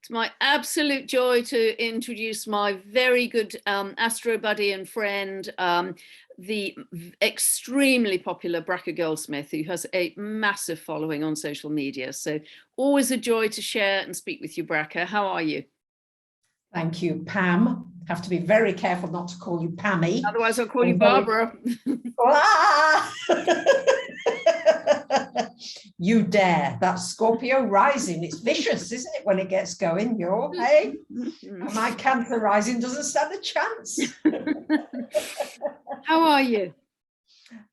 It's my absolute joy to introduce my very good astro buddy and friend, the extremely popular Bracha Goldsmith, who has a massive following on social media. So always a joy to share and speak with you, Bracha. How are you? Thank you, Pam. Have to be very careful not to call you Pammy. Otherwise I'll call you Barbara. You dare. That's Scorpio rising. It's vicious, isn't it, when it gets going? Hey? My Cancer rising doesn't stand a chance. How are you?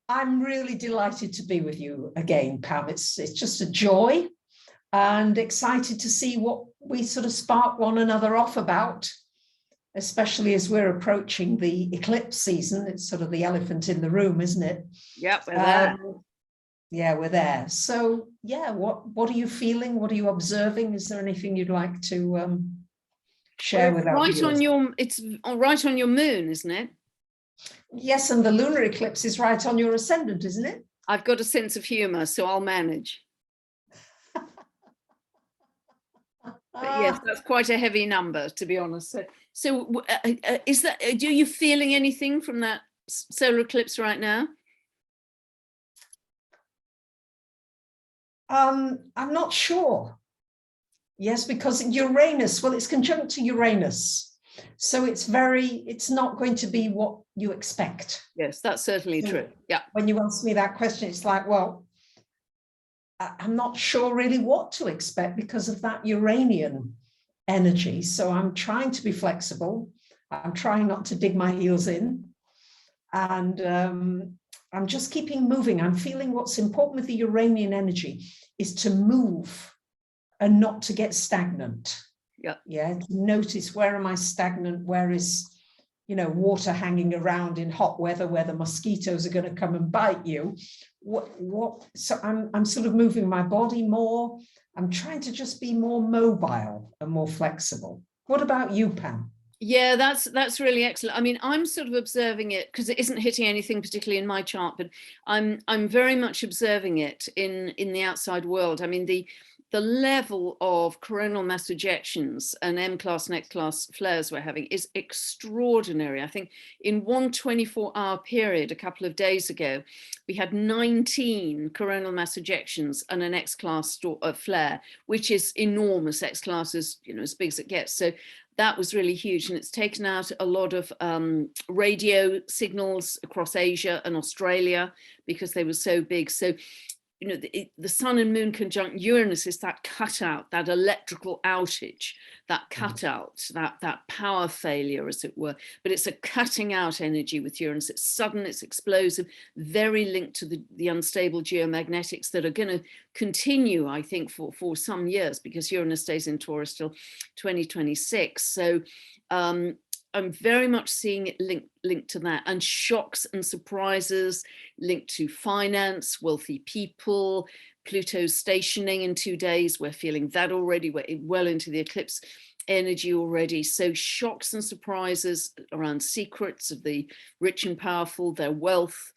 I'm really delighted to be with you again, Pam. It's just a joy and excited to see what we sort of spark one another off about, especially as we're approaching the eclipse season. It's sort of the elephant in the room, isn't it? Yep, we're there. Yeah, we're there. So yeah, what are you feeling? What are you observing? Is there anything you'd like to share with our viewers? It's right on your moon, isn't it? Yes, and the lunar eclipse is right on your ascendant, isn't it? I've got a sense of humor, so I'll manage. But yes, that's quite a heavy number, to be honest. So is that, do you feeling anything from that solar eclipse right now? I'm not sure. Yes, because Uranus, well, it's conjunct to Uranus. So it's not going to be what you expect. Yes, that's certainly true. Yeah. When you ask me that question, it's like, well, I'm not sure really what to expect because of that Uranian energy. So I'm trying to be flexible. I'm trying not to dig my heels in. And I'm just keeping moving. I'm feeling what's important with the Uranian energy is to move and not to get stagnant. Yeah. Yeah. To notice, where am I stagnant? Where is, water hanging around in hot weather where the mosquitoes are going to come and bite you? So I'm sort of moving my body more. I'm trying to just be more mobile and more flexible. What about you, Pam? Yeah, that's really excellent. I mean, I'm sort of observing it because it isn't hitting anything particularly in my chart, but I'm very much observing it in the outside world. I mean, the level of coronal mass ejections and M-class and X-class flares we're having is extraordinary. I think in one 24-hour period a couple of days ago, we had 19 coronal mass ejections and an X-class flare, which is enormous. X-class is, as big as it gets. So that was really huge, and it's taken out a lot of radio signals across Asia and Australia because they were so big. So, the sun and moon conjunct Uranus is that cutout, that electrical outage, that cutout, that power failure, as it were. But it's a cutting out energy with Uranus. It's sudden, it's explosive, very linked to the unstable geomagnetics that are going to continue, I think, for some years, because Uranus stays in Taurus till 2026. So I'm very much seeing it linked to that, and shocks and surprises linked to finance, wealthy people. Pluto's stationing in 2 days. We're feeling that already. We're well into the eclipse energy already. So shocks and surprises around secrets of the rich and powerful, their wealth.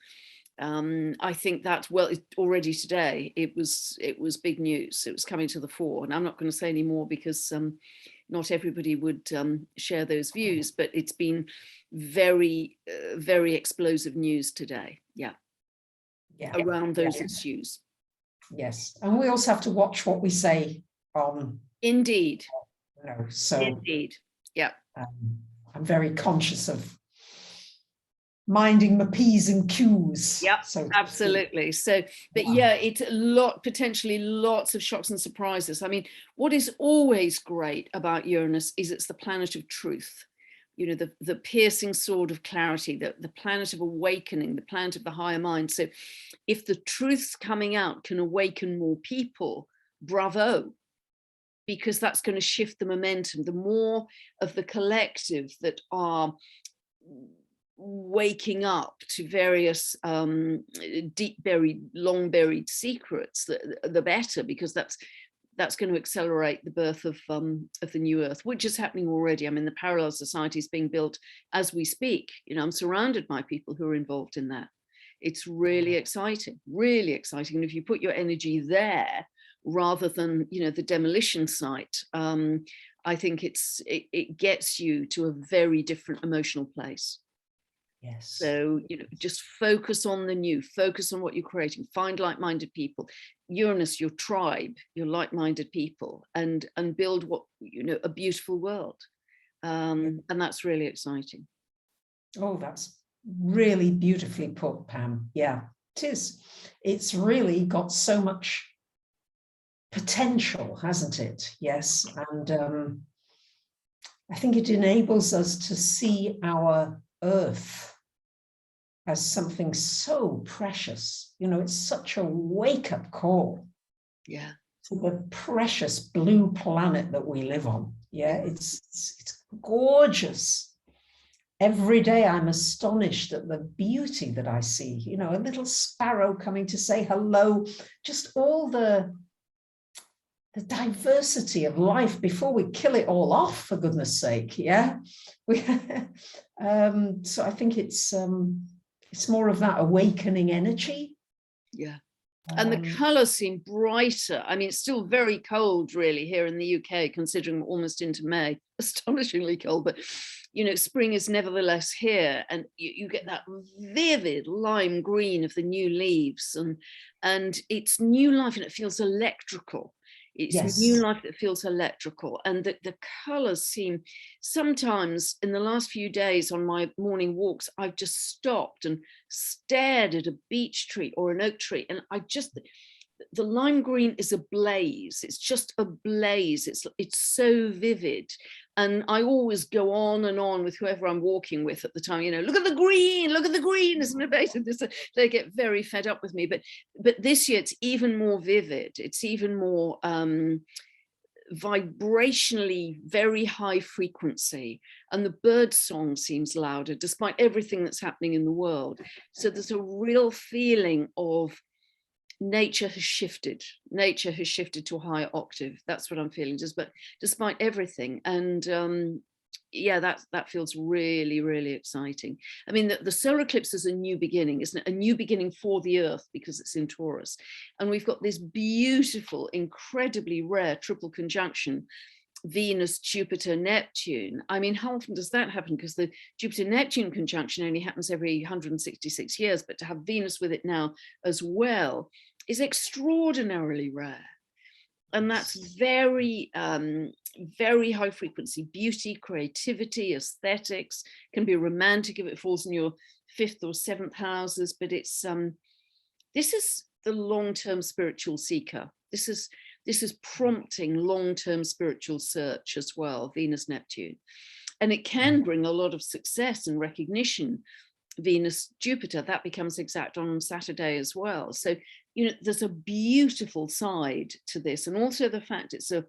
I think that, well, already today, it was big news. It was coming to the fore, and I'm not going to say any more because not everybody would share those views, but it's been very, very explosive news today. Yeah. Around those issues. Yes. And we also have to watch what we say on. Indeed. So indeed. Yeah. I'm very conscious of minding my P's and Q's. Yeah, so absolutely. So, but yeah, it's potentially lots of shocks and surprises. I mean, what is always great about Uranus is it's the planet of truth. The piercing sword of clarity, the planet of awakening, the planet of the higher mind. So if the truths coming out can awaken more people, bravo, because that's going to shift the momentum. The more of the collective that are waking up to various deep buried, long buried secrets, the better, because that's going to accelerate the birth of the new Earth, which is happening already. I mean, the parallel society is being built as we speak. I'm surrounded by people who are involved in that. It's really exciting, really exciting. And if you put your energy there rather than, the demolition site, I think it gets you to a very different emotional place. Yes. So, you know, just focus on the new, focus on what you're creating, find like-minded people, Uranus, your tribe, your like-minded people, and build what, you know, a beautiful world. And that's really exciting. Oh, that's really beautifully put, Pam. Yeah, it is. It's really got so much potential, hasn't it? Yes. And I think it enables us to see our Earth as something so precious. You know, it's such a wake-up call. Yeah. To the precious blue planet that we live on. Yeah, it's gorgeous. Every day I'm astonished at the beauty that I see. You know, a little sparrow coming to say hello, just all the diversity of life before we kill it all off, for goodness sake. Yeah. So I think it's more of that awakening energy. Yeah. And the colours seem brighter. I mean, it's still very cold, really, here in the UK, considering we're almost into May. Astonishingly cold, but you know, spring is nevertheless here, and you get that vivid lime green of the new leaves, and it's new life, and it feels electrical. It's new life that feels electrical, and the colours seem, sometimes in the last few days on my morning walks, I've just stopped and stared at a beech tree or an oak tree, and the lime green is ablaze. It's just ablaze. It's so vivid. And I always go on and on with whoever I'm walking with at the time, you know, look at the green, isn't it amazing? They get very fed up with me. But this year it's even more vivid. It's even more vibrationally very high frequency, and the bird song seems louder despite everything that's happening in the world. So there's a real feeling of nature has shifted to a higher octave. That's what I'm feeling, but despite everything. And yeah, that feels really, really exciting. I mean, the solar eclipse is a new beginning, isn't it? A new beginning for the Earth, because it's in Taurus, and we've got this beautiful, incredibly rare triple conjunction, Venus, Jupiter, Neptune. I mean, how often does that happen? Because the Jupiter-Neptune conjunction only happens every 166 years, but to have Venus with it now as well is extraordinarily rare. And that's very, very high frequency. Beauty, creativity, aesthetics, can be romantic if it falls in your 5th or 7th houses, but it's this is the long-term spiritual seeker. This is prompting long-term spiritual search as well, Venus, Neptune. And it can bring a lot of success and recognition. Venus, Jupiter, that becomes exact on Saturday as well. So, you know, there's a beautiful side to this. And also the fact it's a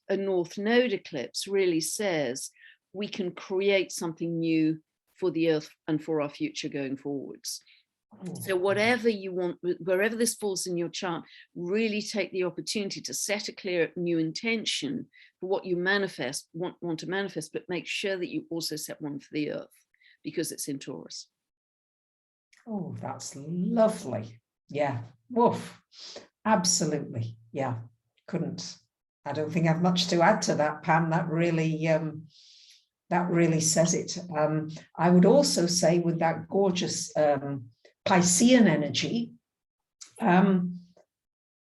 North Node eclipse really says we can create something new for the Earth and for our future going forwards. So whatever you want, wherever this falls in your chart, really take the opportunity to set a clear new intention for what you want to manifest, but make sure that you also set one for the Earth, because it's in Taurus. Oh, that's lovely. Yeah. Woof. Absolutely. Yeah. I don't think I have much to add to that, Pam. That really says it. I would also say, with that gorgeous Piscean energy,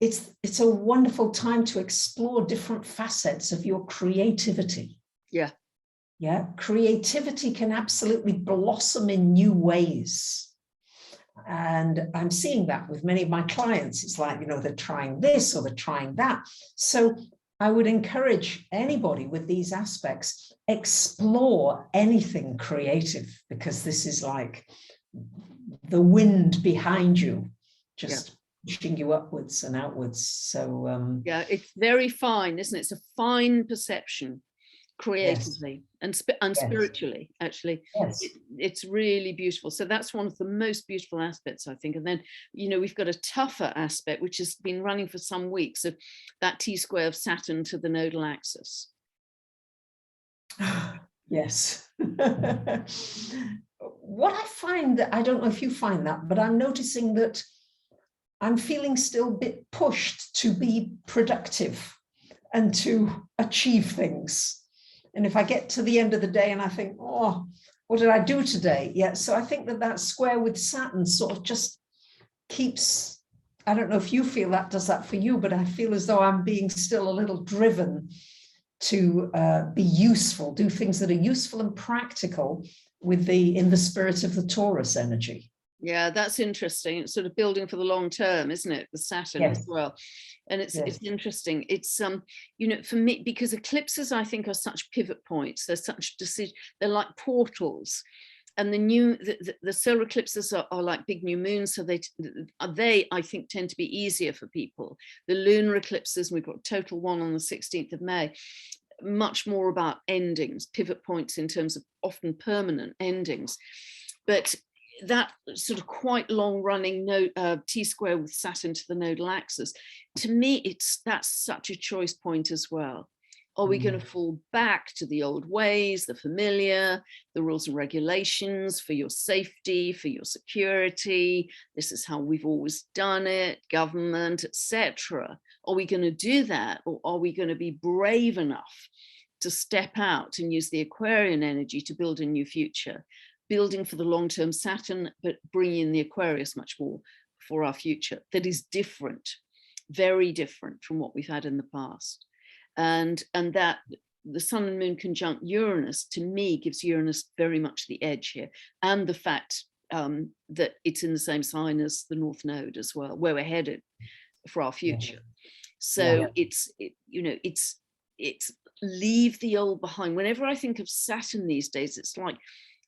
it's a wonderful time to explore different facets of your creativity. Yeah. Yeah. Creativity can absolutely blossom in new ways. And I'm seeing that with many of my clients. It's like, you know, they're trying this or they're trying that. So I would encourage anybody with these aspects, explore anything creative, because this is like the wind behind you, just pushing you upwards and outwards. So yeah, it's very fine, isn't it? It's a fine perception, creatively and spiritually, actually. It's really beautiful. So that's one of the most beautiful aspects, I think. And then, you know, we've got a tougher aspect which has been running for some weeks, of that T-square of Saturn to the Nodal Axis. Yes. What I find, that I don't know if you find that, but I'm noticing that I'm feeling still a bit pushed to be productive and to achieve things. And if I get to the end of the day and I think, oh, what did I do today? Yeah, so I think that that square with Saturn sort of just keeps, I don't know if you feel that does that for you, but I feel as though I'm being still a little driven to be useful, do things that are useful and practical in the spirit of the Taurus energy. Yeah, that's interesting. It's sort of building for the long term, isn't it? The Saturn as well. And it's interesting. It's you know, for me, because eclipses I think are such pivot points. They're such decision. They're like portals. And the solar eclipses are like big new moons, so they I think tend to be easier for people. The lunar eclipses, we've got total one on the 16th of May, much more about endings, pivot points in terms of often permanent endings. But that sort of quite long running T-square with Saturn to the nodal axis, to me, that's such a choice point as well. Are we going to fall back to the old ways, the familiar, the rules and regulations for your safety, for your security? This is how we've always done it, government, etc. Are we going to do that, or are we going to be brave enough to step out and use the Aquarian energy to build a new future, building for the long-term Saturn, but bringing in the Aquarius much more for our future that is different, very different from what we've had in the past. And that the Sun and Moon conjunct Uranus, to me, gives Uranus very much the edge here, and the fact that it's in the same sign as the North Node as well, where we're headed for our future. So it's leave the old behind. Whenever I think of Saturn these days, it's like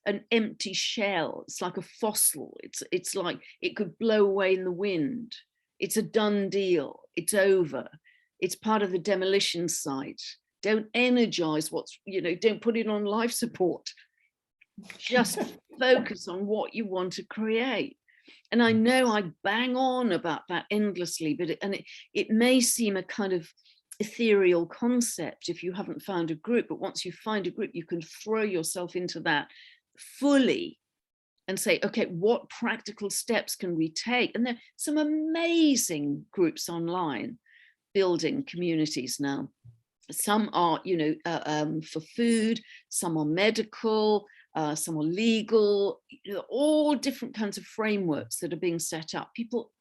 an empty shell. It's like a fossil. It's like it could blow away in the wind. It's a done deal. It's over. It's part of the demolition site. Don't energize what's, don't put it on life support. Just focus on what you want to create. And I know I bang on about that endlessly, but it may seem a kind of ethereal concept if you haven't found a group, but once you find a group, you can throw yourself into that fully and say, okay, what practical steps can we take? And there are some amazing groups online building communities now. Some are, for food, some are medical, some are legal, all different kinds of frameworks that are being set up. People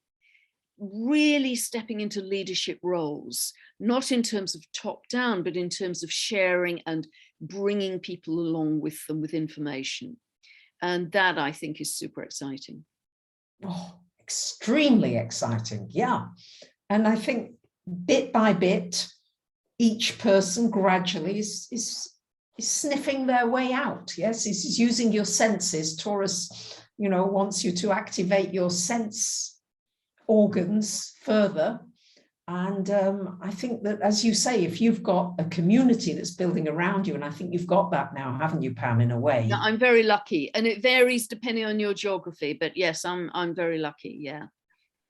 really stepping into leadership roles, not in terms of top down, but in terms of sharing and bringing people along with them with information. And that I think is super exciting. Oh, extremely exciting. Yeah. And I think bit by bit, each person gradually is sniffing their way out. Yes, is using your senses. Taurus, wants you to activate your sense organs further. And I think that, as you say, if you've got a community that's building around you, and I think you've got that now, haven't you, Pam, in a way? Yeah, I'm very lucky. And it varies depending on your geography. But yes, I'm very lucky. Yeah.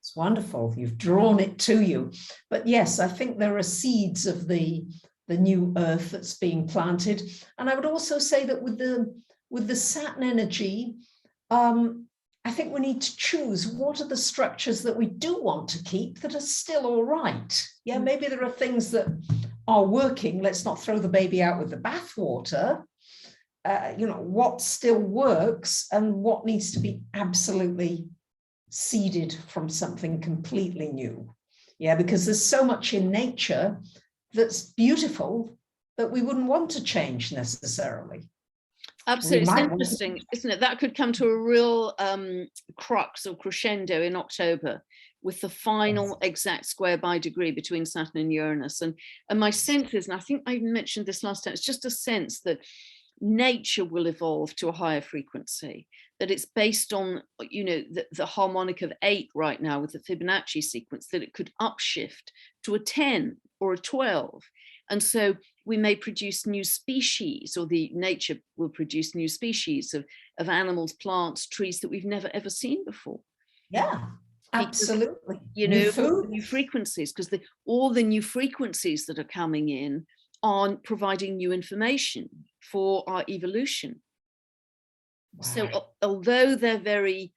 It's wonderful. You've drawn it to you. But yes, I think there are seeds of the new earth that's being planted. And I would also say that with the Saturn energy, I think we need to choose what are the structures that we do want to keep that are still all right. Yeah, maybe there are things that are working. Let's not throw the baby out with the bathwater. What still works and what needs to be absolutely seeded from something completely new. Yeah, because there's so much in nature that's beautiful that we wouldn't want to change necessarily. Absolutely. It's interesting, isn't it? That could come to a real crux or crescendo in October with the final exact square by degree between Saturn and Uranus. And my sense is, and I think I mentioned this last time, it's just a sense that nature will evolve to a higher frequency, that it's based on, the harmonic of 8 right now with the Fibonacci sequence, that it could upshift to a 10 or a 12. And so we may produce new species, or the nature will produce new species of animals, plants, trees that we've never ever seen before. Yeah, absolutely. New frequencies, because all the new frequencies that are coming in are providing new information for our evolution. Wow. So although they're very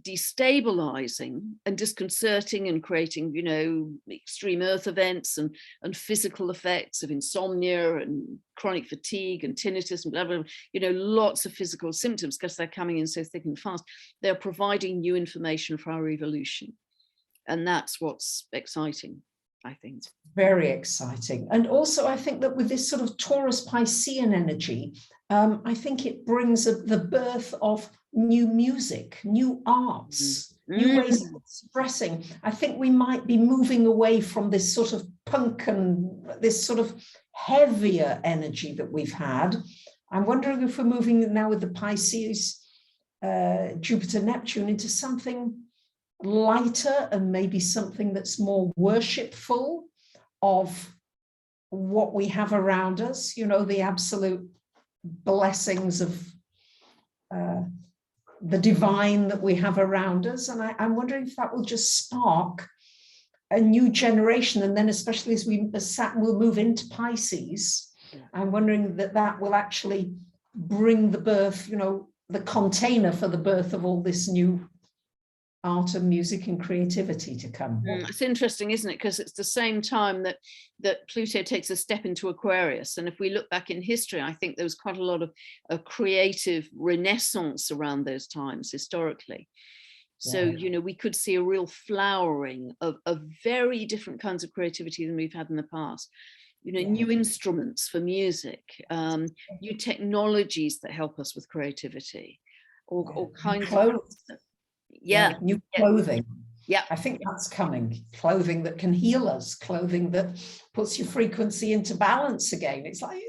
destabilizing and disconcerting and creating, you know, extreme earth events and physical effects of insomnia and chronic fatigue and tinnitus and blah, blah, blah, you know, lots of physical symptoms because they're coming in so thick and fast. They're providing new information for our evolution. And that's what's exciting, I think. Very exciting. And also, I think that with this sort of Taurus Piscean energy, I think it brings the birth of new music, new arts, new ways of expressing. I think we might be moving away from this sort of punk and this sort of heavier energy that we've had. I'm wondering if we're moving now with the Pisces, Jupiter, Neptune into something lighter and maybe something that's more worshipful of what we have around us, you know, the absolute blessings of the divine that we have around us. And I'm wondering if that will just spark a new generation. And then especially as Saturn will move into Pisces, I'm wondering that will actually bring the birth, you know, the container for the birth of all this new art and music and creativity to come. It's interesting, isn't it? Because it's the same time that Pluto takes a step into Aquarius. And if we look back in history, I think there was quite a lot of a creative renaissance around those times historically. So, you know, we could see a real flowering of very different kinds of creativity than we've had in the past. You know, new instruments for music, new technologies that help us with creativity, all kinds of stuff. New clothing. Yeah, I think that's coming. Clothing that can heal us, clothing that puts your frequency into balance again. It's like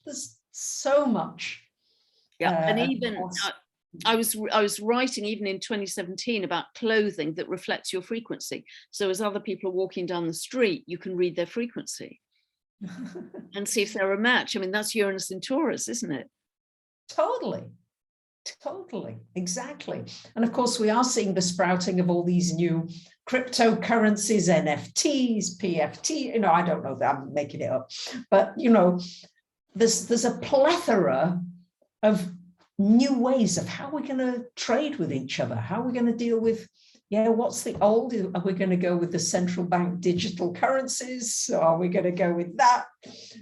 there's so much. And even I was writing even in 2017 about clothing that reflects your frequency. So as other people are walking down the street, you can read their frequency and see if they're a match. I mean, that's Uranus in Taurus, isn't it? Totally, exactly. And of course, we are seeing the sprouting of all these new cryptocurrencies, NFTs, PFT, you know, I don't know that I'm making it up, but you know, there's a plethora of new ways of how we're going to trade with each other, how we're going to deal with, what's the old? Are we going to go with the central bank digital currencies? Are we going to go with that?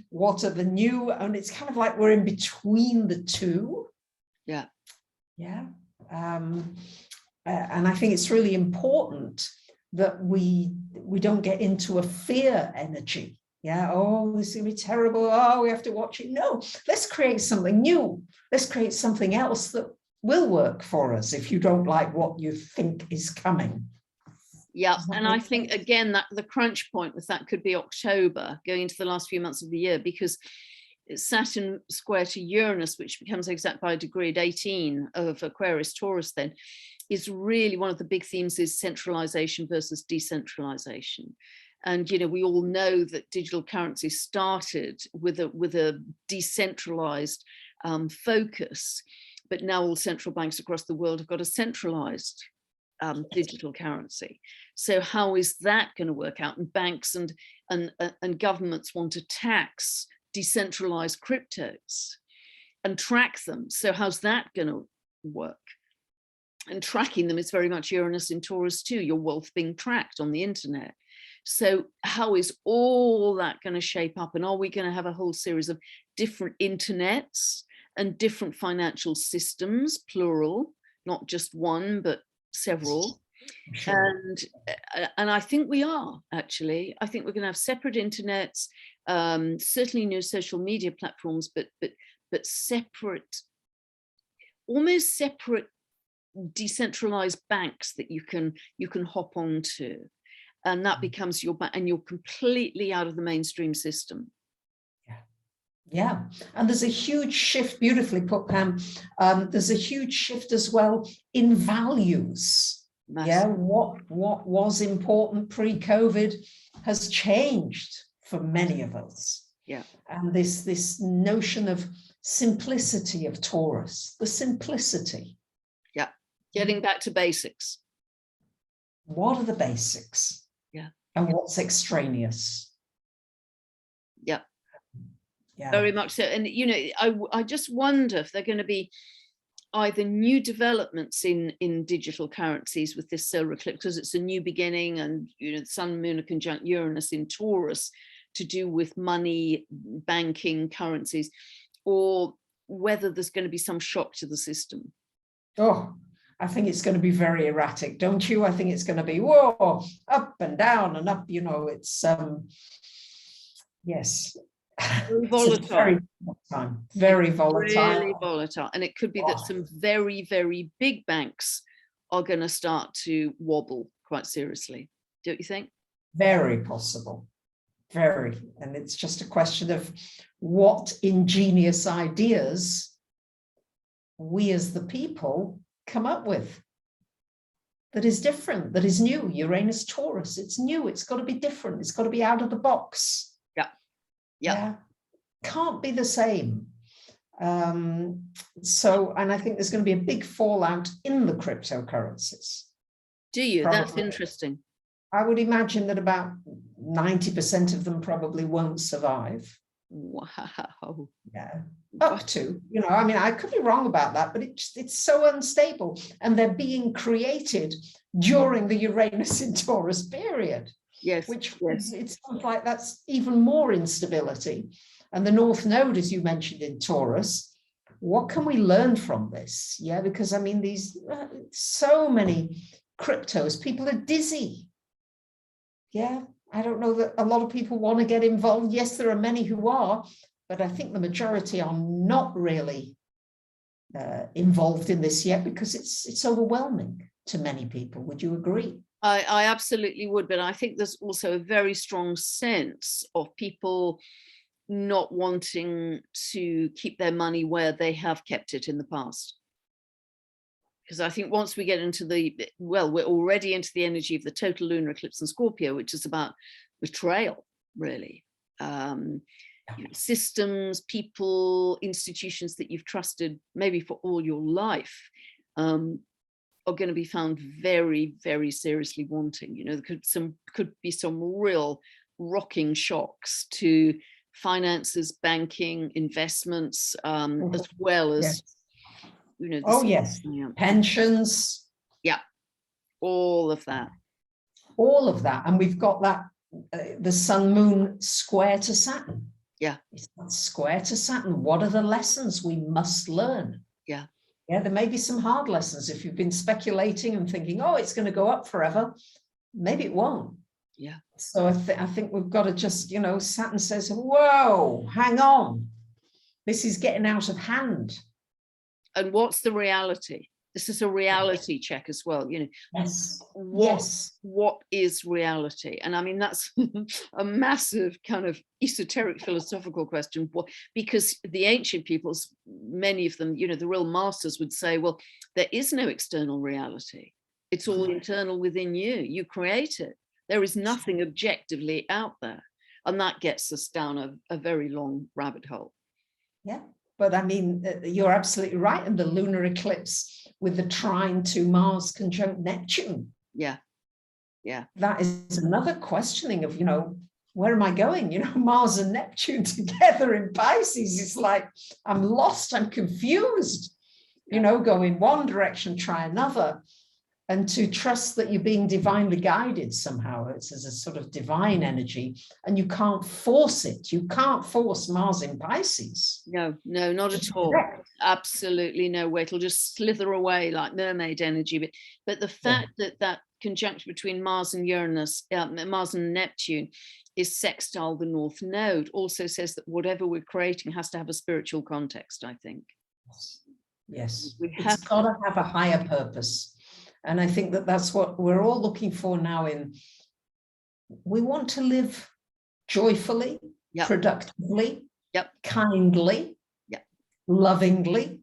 What are the new? And it's kind of like we're in between the two. And I think it's really important that we don't get into a fear energy. Oh, this is going to be terrible. Oh, we have to watch it. No, let's create something new. Let's create something else that will work for us if you don't like what you think is coming. And I think, again, that the crunch point with that could be October, going into the last few months of the year, because Saturn square to Uranus, which becomes exact by degree at 18 of Aquarius Taurus, then is really one of the big themes is centralization versus decentralization. And you know, we all know that digital currency started with a decentralized focus, but now all central banks across the world have got a centralized digital currency. So how is that going to work out? And banks and governments want to tax decentralized cryptos and track them. So how's that going to work? And tracking them is very much Uranus in Taurus too, your wealth being tracked on the internet. So how is all that going to shape up? And are we going to have a whole series of different internets and different financial systems, plural, not just one, but several? Sure. And I think we are, actually. I think we're going to have separate internets, certainly new social media platforms, but separate, almost separate decentralized banks that you can hop onto, and that becomes your bank, and you're completely out of the mainstream system. And there's a huge shift, beautifully put, Pam. There's a huge shift as well in values. Massive. What was important pre-COVID has changed for many of us. And this notion of simplicity of Taurus, the simplicity. Getting back to basics. What are the basics? And what's extraneous? Very much so. And you know, I just wonder if they're going to be, either new developments in digital currencies with this solar eclipse, because it's a new beginning, and the Sun Moon are conjunct Uranus in Taurus to do with money, banking, currencies, or whether there's going to be some shock to the system. Oh, I think it's going to be very erratic, don't you? I think it's going to be whoa, up and down and up. It's yes. Very volatile. Very time. Very volatile. Really volatile. And it could be that some very, very big banks are going to start to wobble quite seriously. Don't you think? Very possible. Very. And it's just a question of what ingenious ideas we as the people come up with that is different, that is new. Uranus, Taurus, it's new. It's got to be different. It's got to be out of the box. Yeah, can't be the same. So, and I think there's going to be a big fallout in the cryptocurrencies. Do you? Probably. That's interesting. I would imagine that about 90% of them probably won't survive. Wow. Yeah, up to, I mean, I could be wrong about that, but it's so unstable, and they're being created during the Uranus in Taurus period. Yes, which yes. It sounds like that's even more instability. And the North Node, as you mentioned, in Taurus, what can we learn from this? Yeah, because I mean, these so many cryptos, people are dizzy. Yeah, I don't know that a lot of people want to get involved. Yes, there are many who are, but I think the majority are not really involved in this yet, because it's overwhelming to many people. Would you agree? I absolutely would, but I think there's also a very strong sense of people not wanting to keep their money where they have kept it in the past. Because I think once we get into we're already into the energy of the total lunar eclipse in Scorpio, which is about betrayal, really. Systems, people, institutions that you've trusted maybe for all your life, are going to be found very, very seriously wanting. There could be some real rocking shocks to finances, banking, investments, as well as, yes, pensions. Yeah, all of that. All of that. And we've got that, the Sun Moon square to Saturn. Yeah. It's that square to Saturn. What are the lessons we must learn? Yeah. Yeah, there may be some hard lessons. If you've been speculating and thinking, oh, it's going to go up forever, maybe it won't. Yeah. So I think we've got to just, Saturn says, whoa, hang on. This is getting out of hand. And what's the reality? This is a reality check as well. Yes. What is reality? And I mean, that's a massive kind of esoteric philosophical question, because the ancient peoples, many of them, the real masters would say, well, there is no external reality. It's all internal within you. You create it. There is nothing objectively out there. And that gets us down a very long rabbit hole. Yeah. But I mean, you're absolutely right. And the lunar eclipse with the trine to Mars conjunct Neptune. Yeah. Yeah. That is another questioning of, where am I going? Mars and Neptune together in Pisces. It's like, I'm lost, I'm confused, go in one direction, try another. And to trust that you're being divinely guided somehow. It's as a sort of divine energy, and you can't force it. You can't force Mars in Pisces. No, not at all. Absolutely no way. It'll just slither away like mermaid energy. But the fact that conjunction between Mars and Uranus, Mars and Neptune, is sextile the North Node also says that whatever we're creating has to have a spiritual context, I think. Yes. It's got to have a higher purpose. And I think that's what we're all looking for now. We want to live joyfully, productively, kindly, lovingly,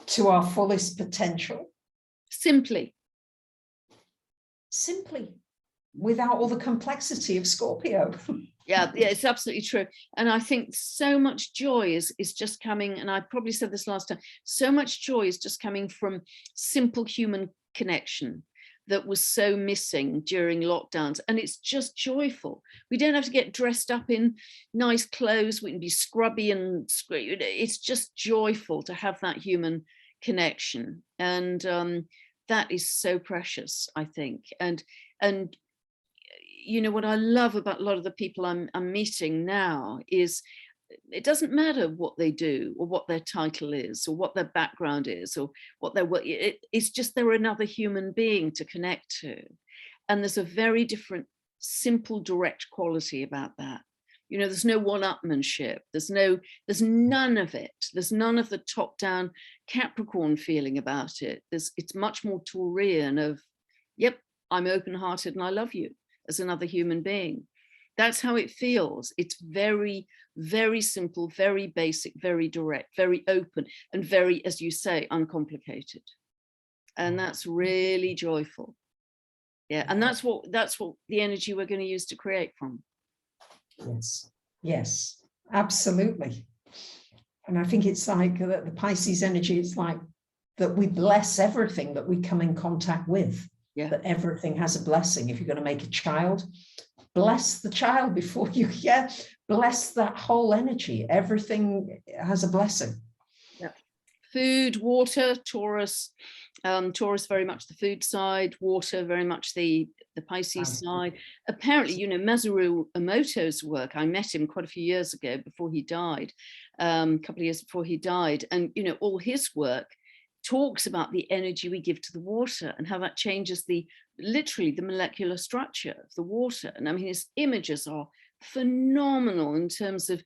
to our fullest potential. Simply, without all the complexity of Scorpio. Yeah, it's absolutely true. And I think so much joy is just coming, and I probably said this last time, so much joy is just coming from simple human connection that was so missing during lockdowns. And it's just joyful. We don't have to get dressed up in nice clothes. We can be scrubby and it's just joyful to have that human connection. And that is so precious, I think. And you know, what I love about a lot of the people I'm meeting now is it doesn't matter what they do or what their title is or what their background is or what their work. It's just they're another human being to connect to. And there's a very different, simple, direct quality about that. You know, there's no one-upmanship. There's none of it. There's none of the top-down Capricorn feeling about it. It's much more Taurian of, yep, I'm open-hearted and I love you as another human being. That's how it feels. It's very, very simple, very basic, very direct, very open, and very, as you say, uncomplicated. And that's really joyful. Yeah, and that's what the energy we're going to use to create from. Yes, yes, absolutely. And I think it's like that the Pisces energy, it's like that we bless everything that we come in contact with. Yeah. That everything has a blessing. If you're going to make a child, bless the child before you, bless that whole energy. Everything has a blessing. Yeah. Food, water, Taurus. Taurus very much the food side, water very much the Pisces side. Apparently, you know, Masaru Emoto's work, I met him quite a few years ago before he died, a couple of years before he died. And, you know, all his work talks about the energy we give to the water and how that changes literally the molecular structure of the water. And I mean, his images are phenomenal in terms of,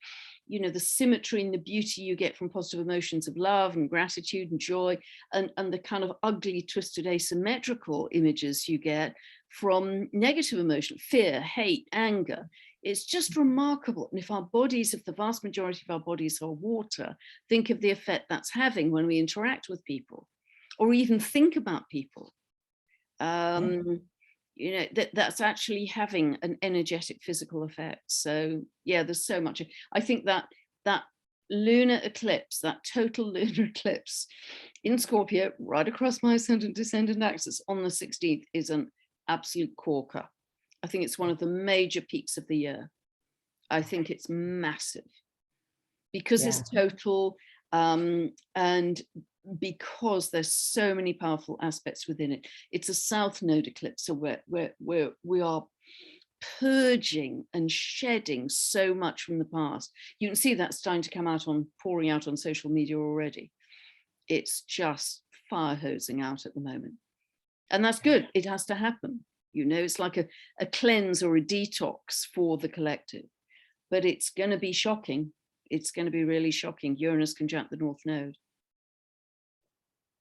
you know, the symmetry and the beauty you get from positive emotions of love and gratitude and joy, and the kind of ugly, twisted, asymmetrical images you get from negative emotion, fear, hate, anger. It's just remarkable. And if our bodies, if the vast majority of our bodies are water, think of the effect that's having when we interact with people or even think about people. You know, that's actually having an energetic physical effect. So yeah, there's so much. I think that lunar eclipse, that total lunar eclipse in Scorpio, right across my ascendant descendant axis on the 16th, is an absolute corker. I think it's one of the major peaks of the year. I think it's massive because it's total, and because there's so many powerful aspects within it. It's a south node eclipse, so we are purging and shedding so much from the past. You can see that starting to come out pouring out on social media already. It's just fire hosing out at the moment. And that's good. It has to happen. You know, it's like a cleanse or a detox for the collective. But it's going to be shocking. It's going to be really shocking. Uranus conjunct the North Node.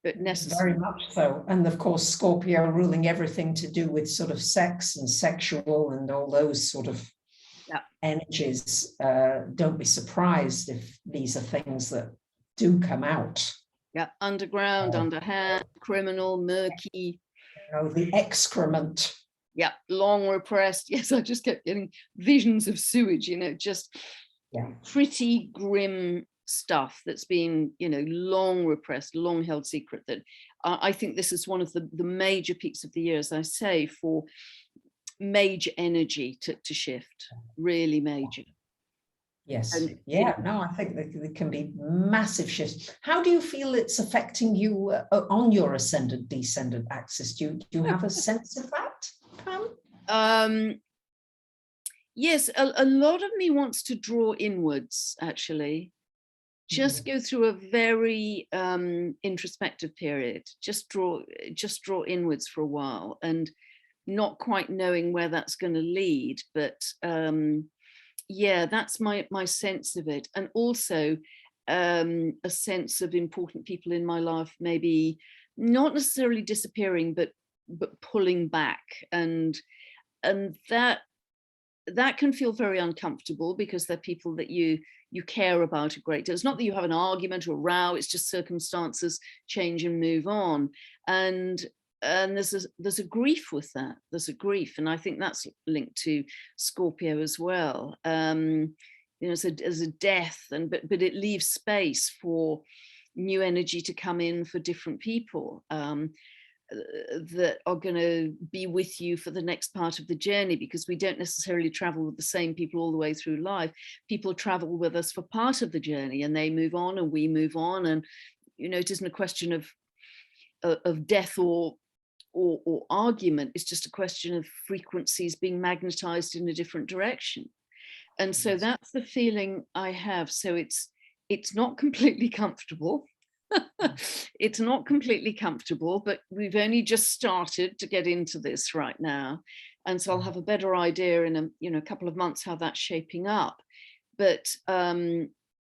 But necessary. Very much so. And of course, Scorpio ruling everything to do with sort of sex and sexual and all those sort of energies. Don't be surprised if these are things that do come out. Yeah, underground, underhand, criminal, murky. You know, the excrement. Yeah, long repressed. Yes, I just kept getting visions of sewage, you know, just pretty grim stuff that's been, you know, long repressed, long held secret. That I think this is one of the major peaks of the year, as I say, for major energy to shift, really major. Yes. And no, I think there can be massive shifts. How do you feel it's affecting you on your ascendant descendant axis? Do you have a sense of that, Pam? Yes, a lot of me wants to draw inwards, actually. Just go through a very introspective period. Just draw inwards for a while, and not quite knowing where that's going to lead. But yeah, that's my sense of it, and also a sense of important people in my life, maybe not necessarily disappearing, but pulling back, and that can feel very uncomfortable because they're people that you care about a great deal. It's not that you have an argument or a row, it's just circumstances change and move on. And there's a grief with that. There's a grief. And I think that's linked to Scorpio as well. You know, as a death, but it leaves space for new energy to come in for different people. That are going to be with you for the next part of the journey, because we don't necessarily travel with the same people all the way through life. People travel with us for part of the journey, and they move on and we move on, and it isn't a question of death or argument. It's just a question of frequencies being magnetized in a different direction. And so that's the feeling I have. So it's not completely comfortable. It's not completely comfortable, but we've only just started to get into this right now. And so I'll have a better idea in a couple of months how that's shaping up. But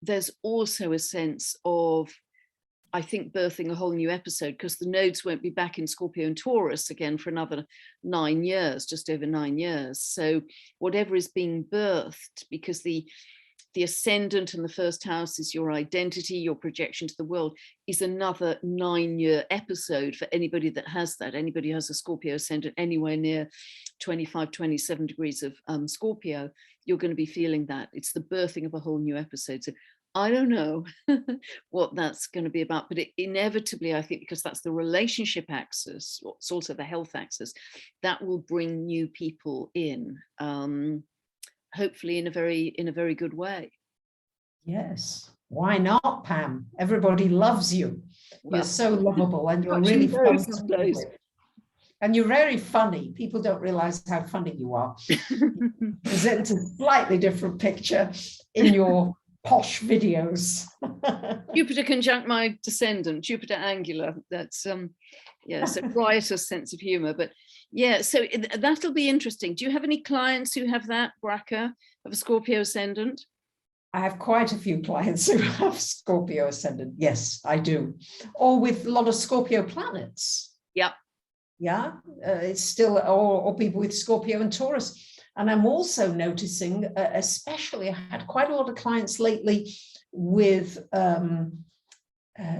there's also a sense of, I think, birthing a whole new episode, because the nodes won't be back in Scorpio and Taurus again for another 9 years, just over 9 years. So whatever is being birthed, because the ascendant and the first house is your identity, your projection to the world, is another 9-year episode for anybody that has that. Anybody who has a Scorpio ascendant anywhere near 25, 27 degrees of Scorpio, you're going to be feeling that. It's the birthing of a whole new episode. So I don't know what that's going to be about, but inevitably, I think, because that's the relationship axis, it's also the health axis, that will bring new people in, hopefully in a very good way. Yes, why not, Pam? Everybody loves you. Well, you're so lovable, and you're really fun to play with. And you're very funny. People don't realize how funny you are. You present a slightly different picture in your posh videos. Jupiter conjunct my descendant, Jupiter angular. That's it's a riotous sense of humor. But yeah, so that'll be interesting. Do you have any clients who have that, Bracha, of a Scorpio ascendant? I have quite a few clients who have Scorpio ascendant. Yes, I do. Or with a lot of Scorpio planets. Yep. Yeah, it's still, or people with Scorpio and Taurus. And I'm also noticing, especially, I had quite a lot of clients lately with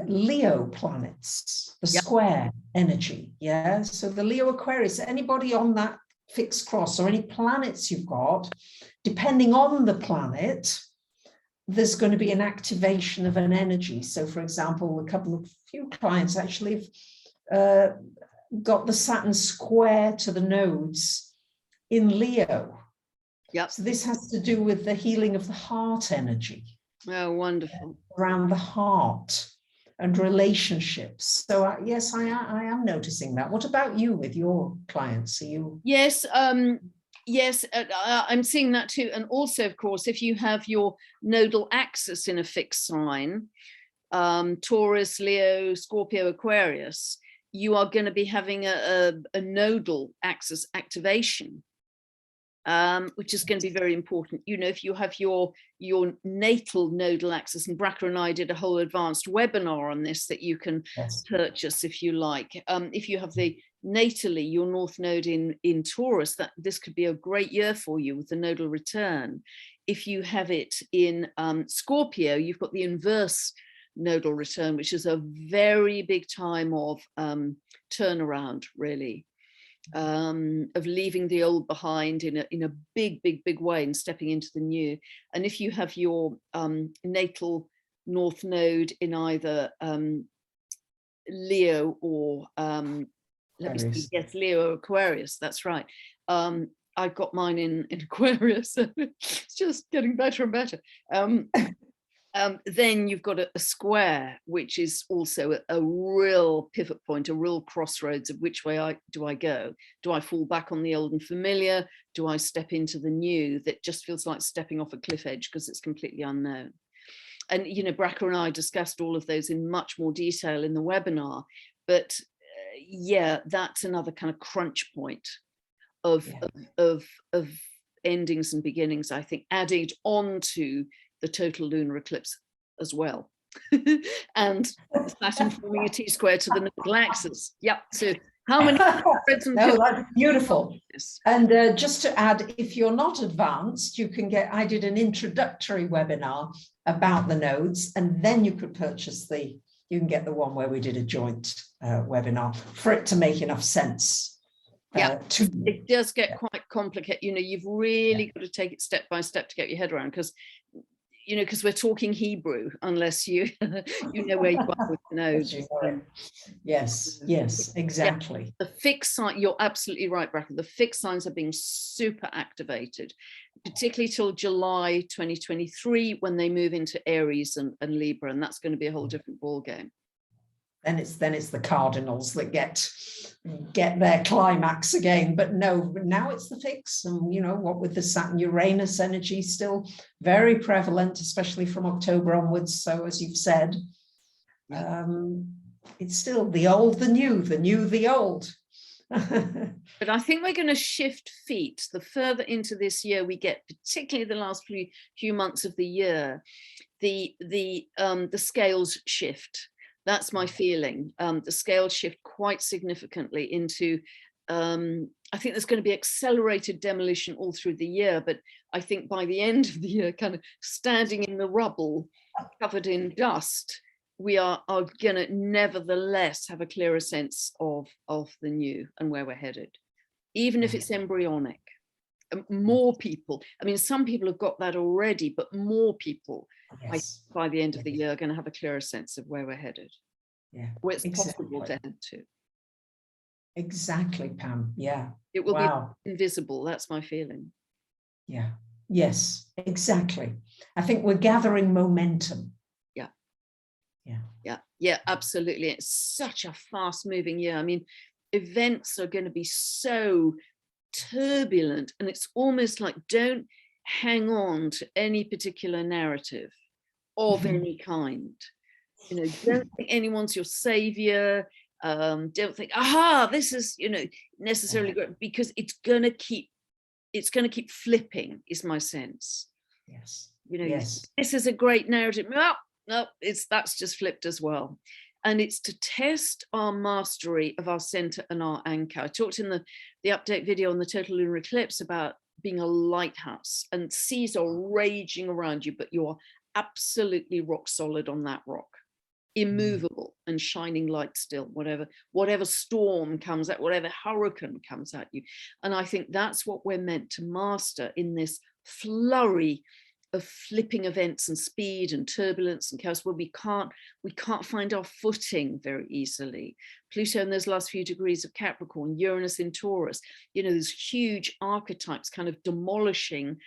Leo planets, the square energy. Yeah, so the Leo Aquarius, anybody on that fixed cross or any planets you've got, depending on the planet, there's going to be an activation of an energy. So, for example, few clients actually have got the Saturn square to the nodes in Leo. Yep. So this has to do with the healing of the heart energy. Oh, wonderful. Around the heart and relationships. So yes, I am noticing that. What about you with your clients? Are you? Yes, yes, I'm seeing that too. And also, of course, if you have your nodal axis in a fixed sign, Taurus, Leo, Scorpio, Aquarius, you are going to be having a nodal axis activation, which is going to be very important. If you have your natal nodal axis, and Bracha and I did a whole advanced webinar on this that you can purchase if you like. If you have the natally your north node in Taurus, that this could be a great year for you with the nodal return. If you have it in Scorpio, you've got the inverse nodal return, which is a very big time of turnaround, really, of leaving the old behind in a big way and stepping into the new. And if you have your natal north node in either Leo or let me see, yes, Leo or Aquarius, that's right. I've got mine in Aquarius, so it's just getting better and better. Then you've got a square, which is also a real pivot point, a real crossroads of which way do I go? Do I fall back on the old and familiar? Do I step into the new that just feels like stepping off a cliff edge because it's completely unknown? And, Bracha and I discussed all of those in much more detail in the webinar. But yeah, that's another kind of crunch point of endings and beginnings, I think, added on to the total lunar eclipse as well. And Saturn forming a T-square to the Nodal Axis. Yep. So how many? No, that's beautiful. And just to add, if you're not advanced, you can I did an introductory webinar about the nodes, and then you could purchase you can get the one where we did a joint webinar for it to make enough sense. Yeah, it does get quite complicated. You've really got to take it step by step to get your head around, because we're talking Hebrew, unless you know where you are with the nodes. Yes, exactly. Yeah, the fixed sign, you're absolutely right, Bracha. The fixed signs are being super activated, particularly till July 2023, when they move into Aries and Libra, and that's going to be a whole different ball game. then it's the cardinals that get their climax again. But no, now it's the fix. And what with the Saturn Uranus energy still very prevalent, especially from October onwards. So as you've said, it's still the old, the new, the old. But I think we're going to shift feet the further into this year we get, particularly the last few months of the year. The scales shift. That's my feeling. The scales shift quite significantly into, I think there's going to be accelerated demolition all through the year, but I think by the end of the year, kind of standing in the rubble, covered in dust, we are going to nevertheless have a clearer sense of the new and where we're headed, even if it's embryonic. More people, I mean, some people have got that already, but more people, yes, by the end of the year, are going to have a clearer sense of where we're headed, where it's possible to head to. Exactly, Pam. Yeah. It will be invisible. That's my feeling. Yeah. Yes, exactly. I think we're gathering momentum. Yeah, absolutely. It's such a fast moving year. I mean, events are going to be so turbulent, and it's almost like, don't hang on to any particular narrative of any kind. Don't think anyone's your savior. Don't think, this is, necessarily good, because it's going to keep flipping, is my sense. Yes. Yes. This is a great narrative. No, that's just flipped as well. And it's to test our mastery of our center and our anchor. I talked in the update video on the total lunar eclipse about being a lighthouse, and seas are raging around you, but you're absolutely rock solid on that rock, immovable and shining light still, whatever storm comes at, whatever hurricane comes at you. And I think that's what we're meant to master in this flurry of flipping events and speed and turbulence and chaos, where we can't find our footing very easily. Pluto in those last few degrees of Capricorn, Uranus in Taurus, those huge archetypes kind of demolishing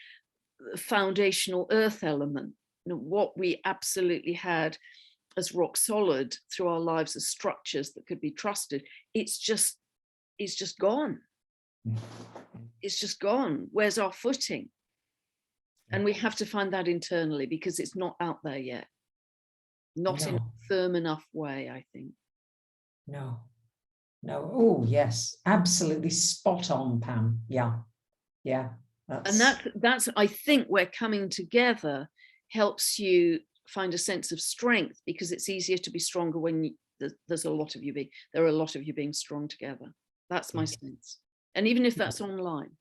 the foundational earth element, what we absolutely had as rock solid through our lives as structures that could be trusted. It's just gone. It's just gone. Where's our footing? And we have to find that internally, because it's not out there yet. Not in a firm enough way, I think. No. Oh, yes. Absolutely spot on, Pam. Yeah. That's I think where coming together helps you find a sense of strength, because it's easier to be stronger when there's a lot of you being strong together. That's my sense. And even if that's online.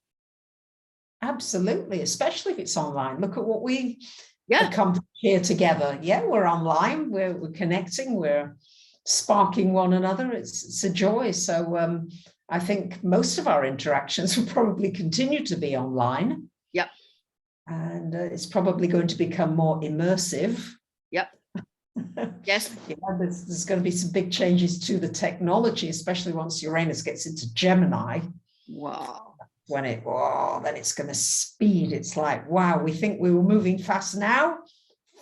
Absolutely, especially if it's online. Look at what we accomplished here together. Yeah, we're online, we're connecting, we're sparking one another. It's a joy. So I think most of our interactions will probably continue to be online. Yep. And it's probably going to become more immersive. Yep. Yes. There's going to be some big changes to the technology, especially once Uranus gets into Gemini. Wow. When then it's going to speed. It's like, wow, we think we were moving fast now.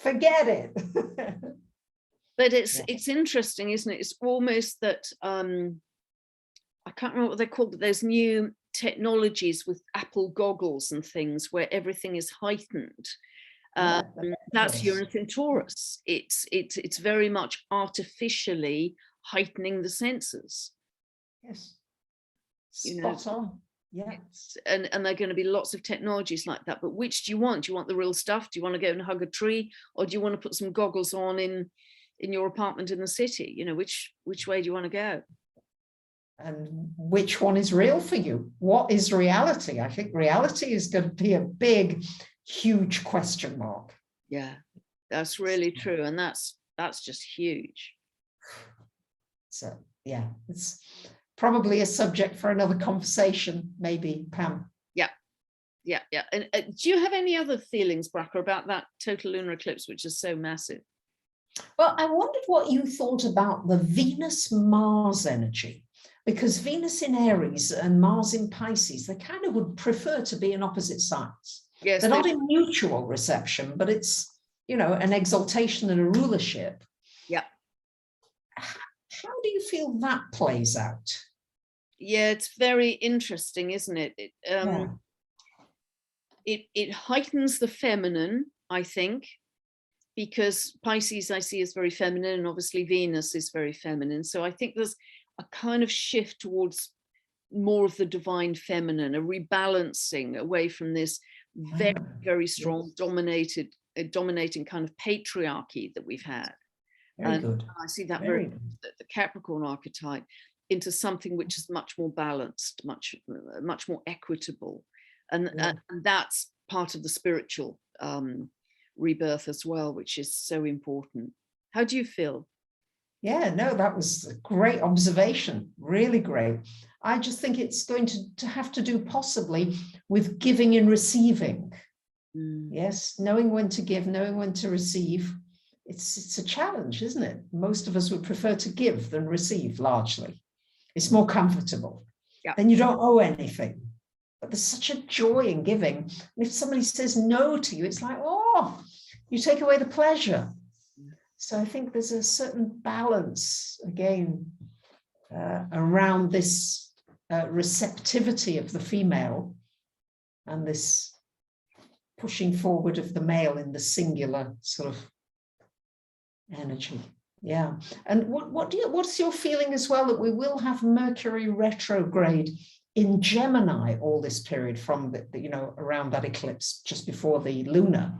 Forget it. But it's interesting, isn't it? It's almost that I can't remember what they're called, but there's new technologies with Apple goggles and things where everything is heightened. That's Uranus in Taurus. It's very much artificially heightening the senses. Yes. Spot on. Yeah. And there are going to be lots of technologies like that. But which do you want? Do you want the real stuff? Do you want to go and hug a tree? Or do you want to put some goggles on in your apartment in the city? Which way do you want to go? And which one is real for you? What is reality? I think reality is going to be a big, huge question mark. Yeah, that's really true. And that's just huge. So, yeah, it's probably a subject for another conversation, maybe, Pam. Yeah. And do you have any other feelings, Bracha, about that total lunar eclipse, which is so massive? Well, I wondered what you thought about the Venus-Mars energy, because Venus in Aries and Mars in Pisces, they kind of would prefer to be in opposite sides. Yes, they're not in mutual reception, but it's, an exaltation and a rulership. Yeah. How do you feel that plays out? Yeah, it's very interesting, isn't it? Yeah. It heightens the feminine, I think, because Pisces I see is very feminine, and obviously Venus is very feminine. So I think there's a kind of shift towards more of the divine feminine, a rebalancing away from this very, very strong dominating kind of patriarchy that we've had. Very And good. I see that Very very good. the Capricorn archetype into something which is much more balanced, much more equitable, and that's part of the spiritual rebirth as well, which is so important. How do you feel? Yeah, no, that was a great observation. Really great. I just think it's going to have to do possibly with giving and receiving. Yes, knowing when to give, knowing when to receive. It's a challenge, isn't it? Most of us would prefer to give than receive, largely. It's more comfortable. Yeah. Then you don't owe anything. But there's such a joy in giving. And if somebody says no to you, it's like, oh, you take away the pleasure. So I think there's a certain balance, again, around this receptivity of the female and this pushing forward of the male in the singular sort of energy. Yeah. And what's your feeling as well that we will have Mercury retrograde in Gemini all this period from the around that eclipse just before the lunar?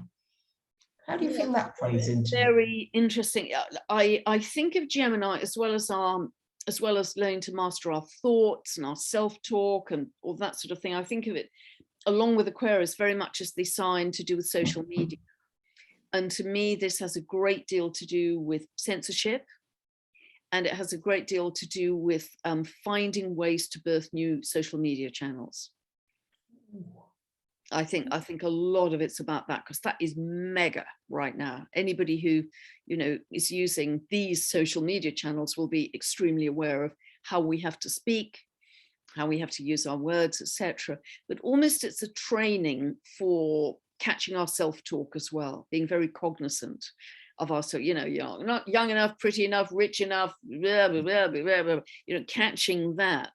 How do you feel that plays into it? Very interesting. I think of Gemini as well as learning to master our thoughts and our self-talk and all that sort of thing. I think of it along with Aquarius very much as the sign to do with social media. And to me, this has a great deal to do with censorship, and it has a great deal to do with finding ways to birth new social media channels. I think a lot of it's about that, because that is mega right now. Anybody who is using these social media channels will be extremely aware of how we have to speak, how we have to use our words, etc. But almost it's a training for catching our self-talk as well, being very cognizant of our, you're not young enough, pretty enough, rich enough, blah, blah, blah, blah, blah, catching that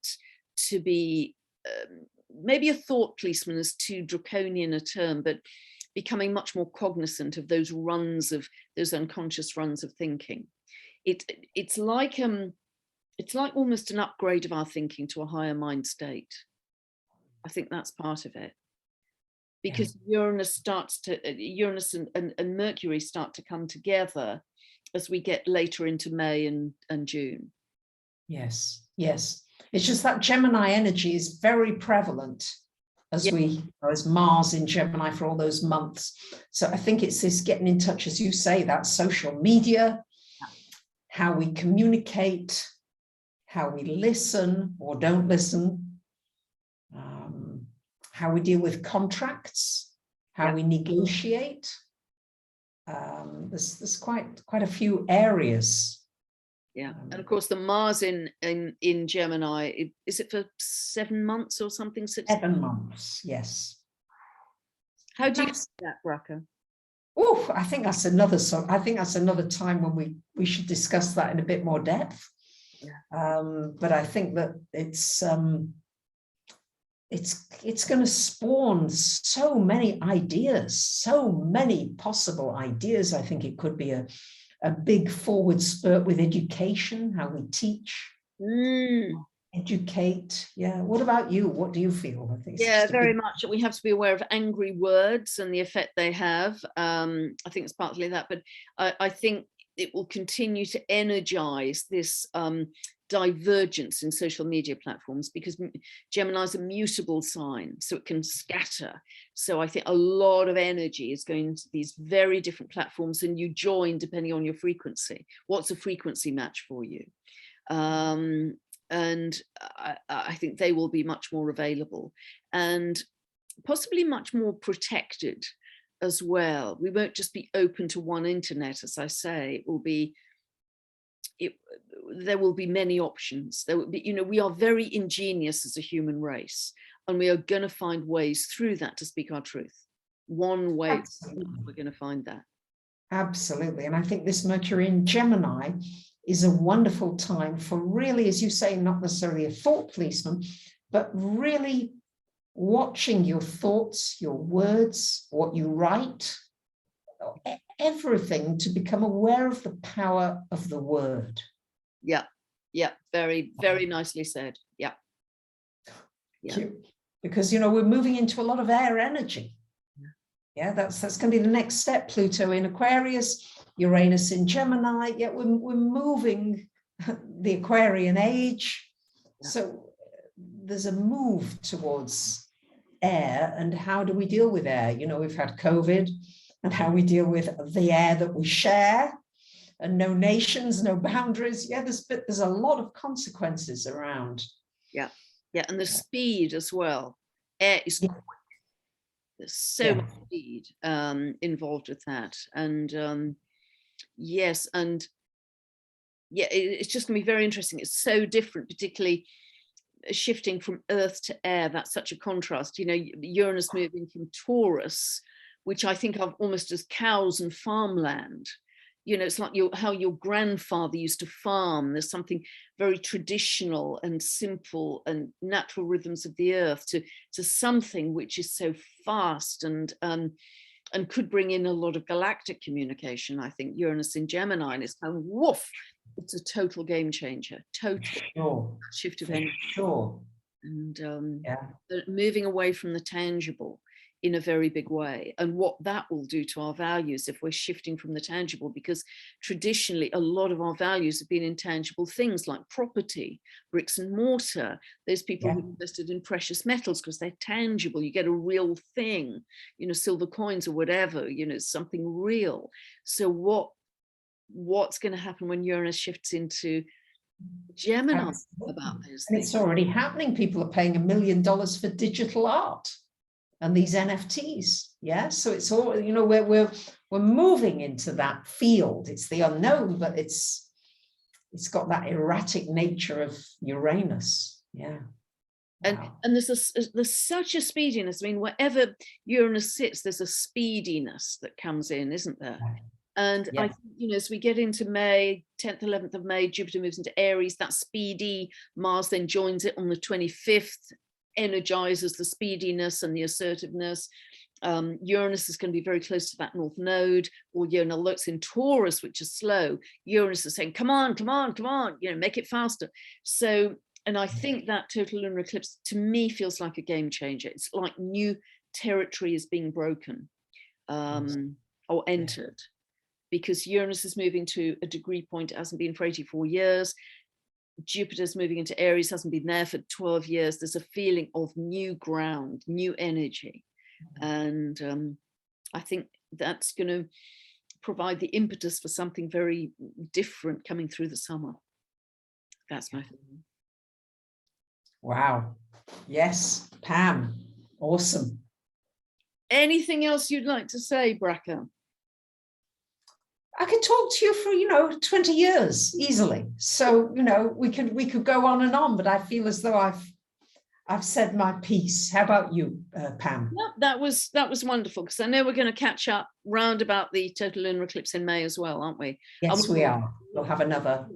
to be maybe a thought policeman is too draconian a term, but becoming much more cognizant of those unconscious runs of thinking. It's like almost an upgrade of our thinking to a higher mind state. I think that's part of it. Because Uranus and Mercury start to come together as we get later into May and June. Yes. It's just that Gemini energy is very prevalent as Mars in Gemini for all those months. So I think it's this getting in touch, as you say, that social media, how we communicate, how we listen or don't listen, how we deal with contracts, how we negotiate. There's quite a few areas. Yeah, and of course the Mars in Gemini, is it for 7 months or something? 7 months, yes. How do you see that, Bracha? Oh, I think that's another time when we should discuss that in a bit more depth. Yeah. But I think that it's going to spawn so many ideas, so many possible ideas. I think it could be a big forward spurt with education, how we teach, educate. Yeah. What about you? What do you feel? I think very much. We have to be aware of angry words and the effect they have. I think it's partly that, but I think it will continue to energize this divergence in social media platforms, because Gemini is a mutable sign, so it can scatter. So I think a lot of energy is going to these very different platforms, and you join depending on your frequency. What's a frequency match for you? And I think they will be much more available and possibly much more protected as well. We won't just be open to one internet, as I say. There will be many options. There will be, we are very ingenious as a human race, and we are going to find ways through that to speak our truth. One way we're going to find that. Absolutely. And I think this Mercury in Gemini is a wonderful time for really, as you say, not necessarily a thought policeman, but really watching your thoughts, your words, what you write, everything, to become aware of the power of the word. Yeah, yeah, very, very nicely said. Yeah. Yeah. Because, you know, we're moving into a lot of air energy. Yeah, that's going to be the next step. Pluto in Aquarius, Uranus in Gemini. Yeah, we're moving the Aquarian age. Yeah. So there's a move towards air, and how do we deal with air? You know, we've had COVID, and how we deal with the air that we share, and no nations, no boundaries. Yeah, there's a lot of consequences around. Yeah, yeah, and the speed as well. Air is quick. There's so much speed involved with that, and yes, and yeah, it's just going to be very interesting. It's so different, particularly shifting from Earth to air. That's such a contrast. You know, Uranus moving from Taurus, which I think of almost as cows and farmland. You know, it's like how your grandfather used to farm. There's something very traditional and simple and natural rhythms of the earth to something which is so fast and could bring in a lot of galactic communication. I think Uranus in Gemini, and it's kind of woof. It's a total game changer. Total shift of energy. Sure. And moving away from the tangible in a very big way, and what that will do to our values if we're shifting from the tangible, because traditionally a lot of our values have been intangible things like property, bricks and mortar. There's people who invested in precious metals because they're tangible. You get a real thing, you know, silver coins or whatever, you know, something real. So what's going to happen when Uranus shifts into Gemini about those things? And it's already happening. People are paying $1 million for digital art and these NFTs. Yeah, so it's all, you know, we're moving into that field. It's the unknown, but it's got that erratic nature of Uranus. Yeah. Wow. And there's such a speediness. I mean, wherever Uranus sits, there's a speediness that comes in, isn't there? And I think, you know, as we get into May, 10th, 11th of May, Jupiter moves into Aries, that's speedy. Mars then joins it on the 25th, energizes the speediness and the assertiveness. Uranus is going to be very close to that North Node, or, you know, looks in Taurus, which is slow. Uranus is saying, come on, come on, come on, you know, make it faster. So, and I think that total lunar eclipse to me feels like a game changer. It's like new territory is being broken or entered, because Uranus is moving to a degree point. It hasn't been for 84 years. Jupiter's moving into Aries, hasn't been there for 12 years. There's a feeling of new ground, new energy. And I think that's going to provide the impetus for something very different coming through the summer. That's my feeling. Wow. Yes, Pam. Awesome. Anything else you'd like to say, Bracha? I could talk to you for, you know, 20 years easily. So, you know, we could go on and on, but I feel as though I've said my piece. How about you, Pam? Yeah, that was wonderful, because I know we're going to catch up round about the total lunar eclipse in May as well, aren't we? Yes, we are. We'll have another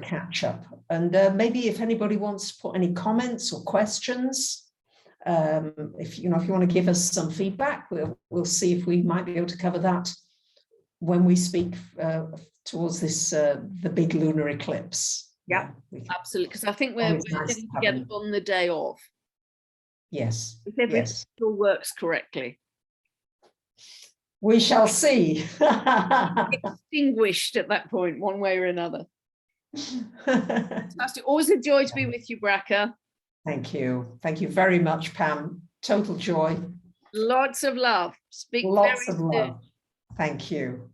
catch up. And maybe if anybody wants to put any comments or questions, if you want to give us some feedback, we'll see if we might be able to cover that when we speak towards this the big lunar eclipse. Yeah, absolutely, because I think we're getting together on the day of. Yes. If everything still works correctly. We shall see. Extinguished at that point, one way or another. Fantastic. Always a joy to be with you, Bracha. Thank you. Thank you very much, Pam. Total joy. Lots of love. Speak Lots very of soon. love. Thank you.